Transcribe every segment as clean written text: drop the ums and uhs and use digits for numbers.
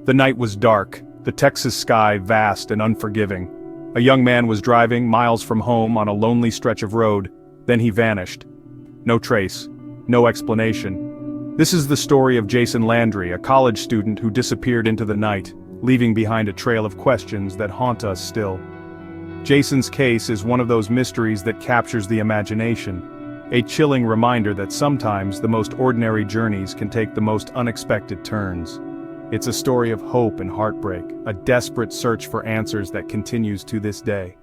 The night was dark, the Texas sky vast and unforgiving. A young man was driving miles from home on a lonely stretch of road, then he vanished. No trace, no explanation. This is the story of Jason Landry, a college student who disappeared into the night, leaving behind a trail of questions that haunt us still. Jason's case is one of those mysteries that captures the imagination, a chilling reminder that sometimes the most ordinary journeys can take the most unexpected turns. It's a story of hope and heartbreak, a desperate search for answers that continues to this day.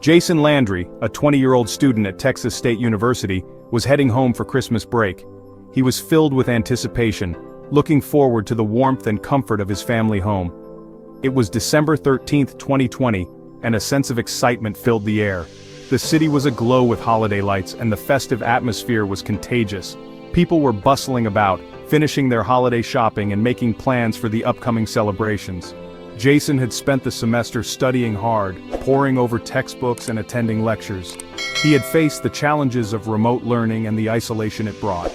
Jason Landry, a 20-year-old student at Texas State University, was heading home for Christmas break. He was filled with anticipation, looking forward to the warmth and comfort of his family home. It was December 13, 2020, and a sense of excitement filled the air. The city was aglow with holiday lights, and the festive atmosphere was contagious. People were bustling about, finishing their holiday shopping and making plans for the upcoming celebrations. Jason had spent the semester studying hard, poring over textbooks and attending lectures. He had faced the challenges of remote learning and the isolation it brought.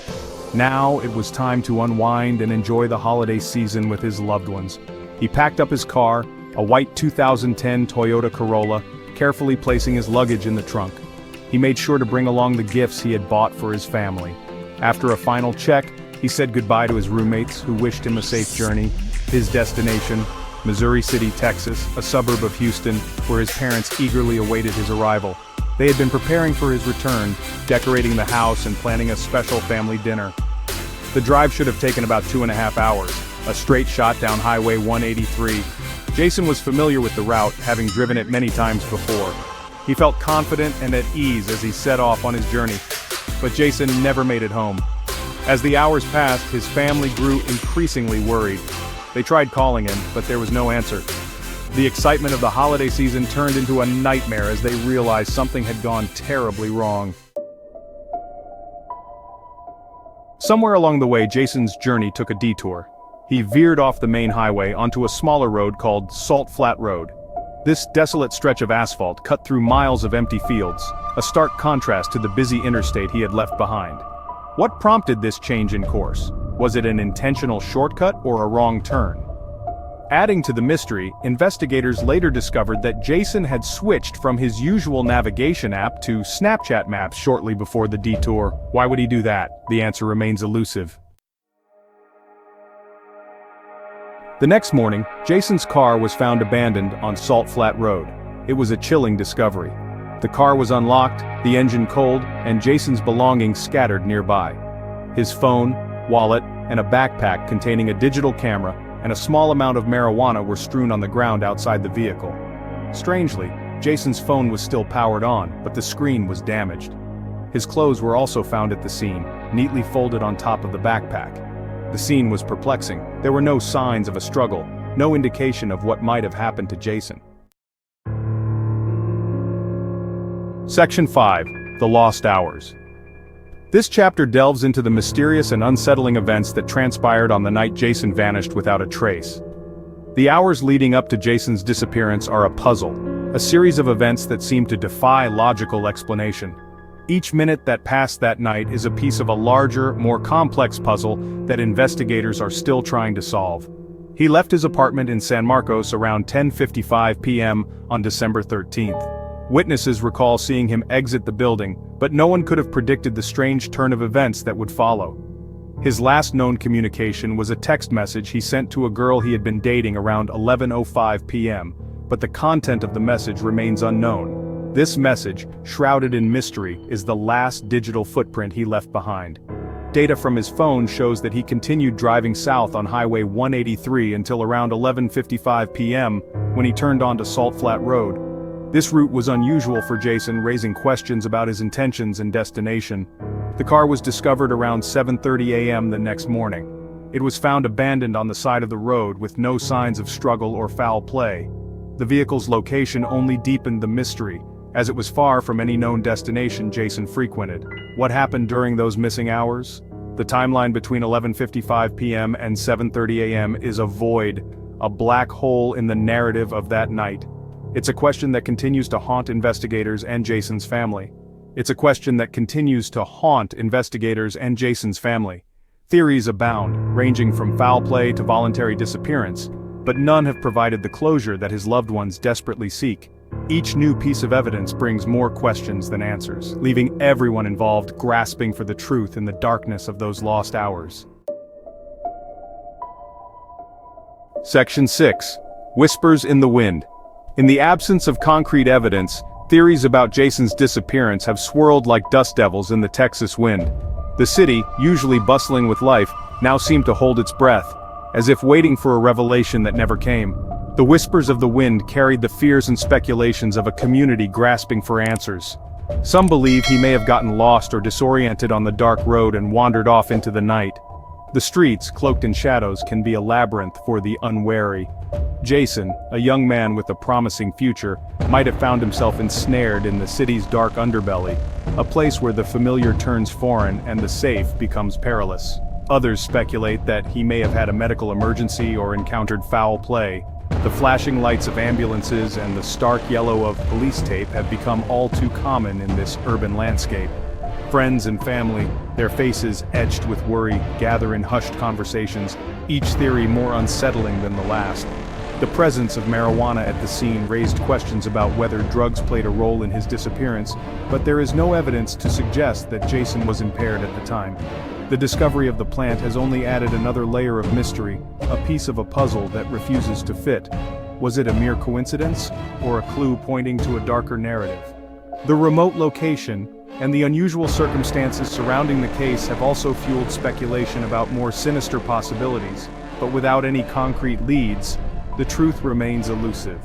Now it was time to unwind and enjoy the holiday season with his loved ones. He packed up his car, a white 2010 Toyota Corolla, carefully placing his luggage in the trunk. He made sure to bring along the gifts he had bought for his family. After a final check, he said goodbye to his roommates, who wished him a safe journey. His destination, Missouri City, Texas, a suburb of Houston, where his parents eagerly awaited his arrival. They had been preparing for his return, decorating the house and planning a special family dinner. The drive should have taken about 2.5 hours, a straight shot down Highway 183. Jason was familiar with the route, having driven it many times before. He felt confident and at ease as he set off on his journey. But Jason never made it home. As the hours passed, his family grew increasingly worried. They tried calling him, but there was no answer. The excitement of the holiday season turned into a nightmare as they realized something had gone terribly wrong. Somewhere along the way, Jason's journey took a detour. He veered off the main highway onto a smaller road called Salt Flat Road. This desolate stretch of asphalt cut through miles of empty fields, a stark contrast to the busy interstate he had left behind. What prompted this change in course? Was it an intentional shortcut or a wrong turn? Adding to the mystery, investigators later discovered that Jason had switched from his usual navigation app to Snapchat Maps shortly before the detour. Why would he do that? The answer remains elusive. The next morning, Jason's car was found abandoned on Salt Flat Road. It was a chilling discovery. The car was unlocked, the engine cold, and Jason's belongings scattered nearby. His phone, wallet, and a backpack containing a digital camera and a small amount of marijuana were strewn on the ground outside the vehicle. Strangely, Jason's phone was still powered on, but the screen was damaged. His clothes were also found at the scene, neatly folded on top of the backpack. The scene was perplexing. There were no signs of a struggle, no indication of what might have happened to Jason. Section 5. The Lost Hours. This chapter delves into the mysterious and unsettling events that transpired on the night Jason vanished without a trace. The hours leading up to Jason's disappearance are a puzzle, a series of events that seem to defy logical explanation. Each minute that passed that night is a piece of a larger, more complex puzzle that investigators are still trying to solve. He left his apartment in San Marcos around 10:55 p.m. on December 13th. Witnesses recall seeing him exit the building, but no one could have predicted the strange turn of events that would follow. His last known communication was a text message he sent to a girl he had been dating around 11:05 p.m., but the content of the message remains unknown. This message, shrouded in mystery, is the last digital footprint he left behind. Data from his phone shows that he continued driving south on Highway 183 until around 11:55 p.m., when he turned onto Salt Flat Road. This route was unusual for Jason, raising questions about his intentions and destination. The car was discovered around 7:30 a.m. the next morning. It was found abandoned on the side of the road with no signs of struggle or foul play. The vehicle's location only deepened the mystery, as it was far from any known destination Jason frequented. What happened during those missing hours? The timeline between 11:55 p.m. and 7:30 a.m. is a void, a black hole in the narrative of that night. It's a question that continues to haunt investigators and Jason's family. Theories abound, ranging from foul play to voluntary disappearance, but none have provided the closure that his loved ones desperately seek. Each new piece of evidence brings more questions than answers, leaving everyone involved grasping for the truth in the darkness of those lost hours. Section 6. Whispers in the Wind. In the absence of concrete evidence, theories about Jason's disappearance have swirled like dust devils in the Texas wind. The city, usually bustling with life, now seemed to hold its breath, as if waiting for a revelation that never came. The whispers of the wind carried the fears and speculations of a community grasping for answers. Some believe he may have gotten lost or disoriented on the dark road and wandered off into the night. The streets, cloaked in shadows, can be a labyrinth for the unwary. Jason, a young man with a promising future, might have found himself ensnared in the city's dark underbelly, a place where the familiar turns foreign and the safe becomes perilous. Others speculate that he may have had a medical emergency or encountered foul play. The flashing lights of ambulances and the stark yellow of police tape have become all too common in this urban landscape. Friends and family, their faces etched with worry, gather in hushed conversations, each theory more unsettling than the last. The presence of marijuana at the scene raised questions about whether drugs played a role in his disappearance, but there is no evidence to suggest that Jason was impaired at the time. The discovery of the plant has only added another layer of mystery, a piece of a puzzle that refuses to fit. Was it a mere coincidence, or a clue pointing to a darker narrative? The remote location and the unusual circumstances surrounding the case have also fueled speculation about more sinister possibilities, but without any concrete leads, the truth remains elusive.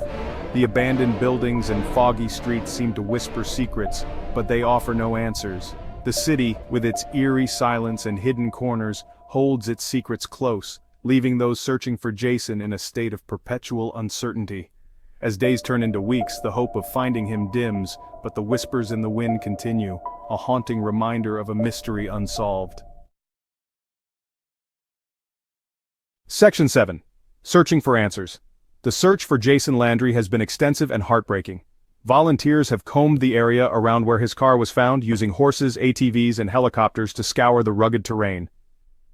The abandoned buildings and foggy streets seem to whisper secrets, but they offer no answers. The city, with its eerie silence and hidden corners, holds its secrets close, leaving those searching for Jason in a state of perpetual uncertainty. As days turn into weeks, the hope of finding him dims, but the whispers in the wind continue, a haunting reminder of a mystery unsolved. Section 7. Searching for answers. The search for Jason Landry has been extensive and heartbreaking. Volunteers have combed the area around where his car was found, using horses, ATVs, and helicopters to scour the rugged terrain.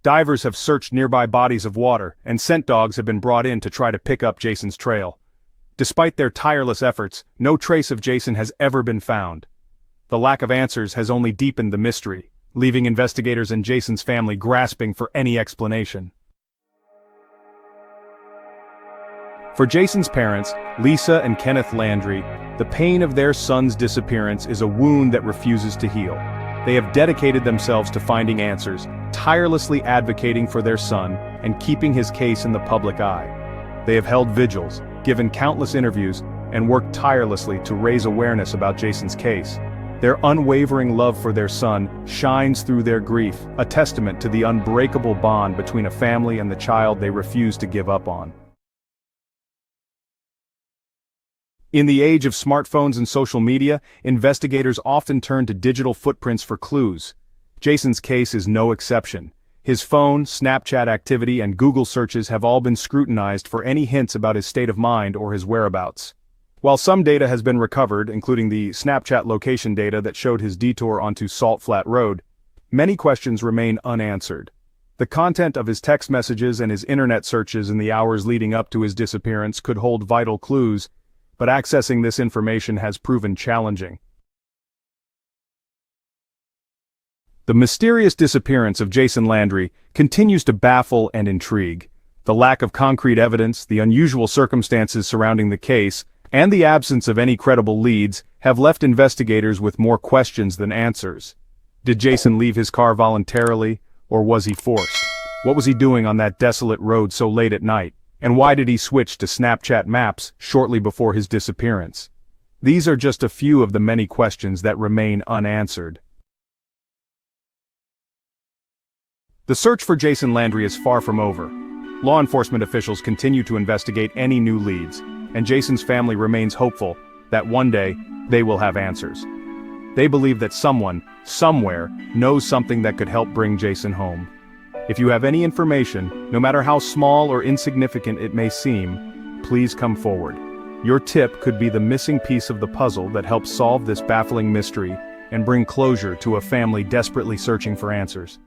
Divers have searched nearby bodies of water, and scent dogs have been brought in to try to pick up Jason's trail. Despite their tireless efforts, no trace of Jason has ever been found. The lack of answers has only deepened the mystery, leaving investigators and Jason's family grasping for any explanation. For Jason's parents, Lisa and Kenneth Landry, the pain of their son's disappearance is a wound that refuses to heal. They have dedicated themselves to finding answers, tirelessly advocating for their son and keeping his case in the public eye. They have held vigils, given countless interviews, and worked tirelessly to raise awareness about Jason's case. Their unwavering love for their son shines through their grief, a testament to the unbreakable bond between a family and the child they refuse to give up on. In the age of smartphones and social media, investigators often turn to digital footprints for clues. Jason's case is no exception. His phone, Snapchat activity, and Google searches have all been scrutinized for any hints about his state of mind or his whereabouts. While some data has been recovered, including the Snapchat location data that showed his detour onto Salt Flat Road, many questions remain unanswered. The content of his text messages and his internet searches in the hours leading up to his disappearance could hold vital clues, but accessing this information has proven challenging. The mysterious disappearance of Jason Landry continues to baffle and intrigue. The lack of concrete evidence, the unusual circumstances surrounding the case, and the absence of any credible leads have left investigators with more questions than answers. Did Jason leave his car voluntarily, or was he forced? What was he doing on that desolate road so late at night? And why did he switch to Snapchat maps shortly before his disappearance? These are just a few of the many questions that remain unanswered. The search for Jason Landry is far from over. Law enforcement officials continue to investigate any new leads, and Jason's family remains hopeful that one day they will have answers. They believe that someone, somewhere, knows something that could help bring Jason home. If you have any information, no matter how small or insignificant it may seem, please come forward. Your tip could be the missing piece of the puzzle that helps solve this baffling mystery and bring closure to a family desperately searching for answers.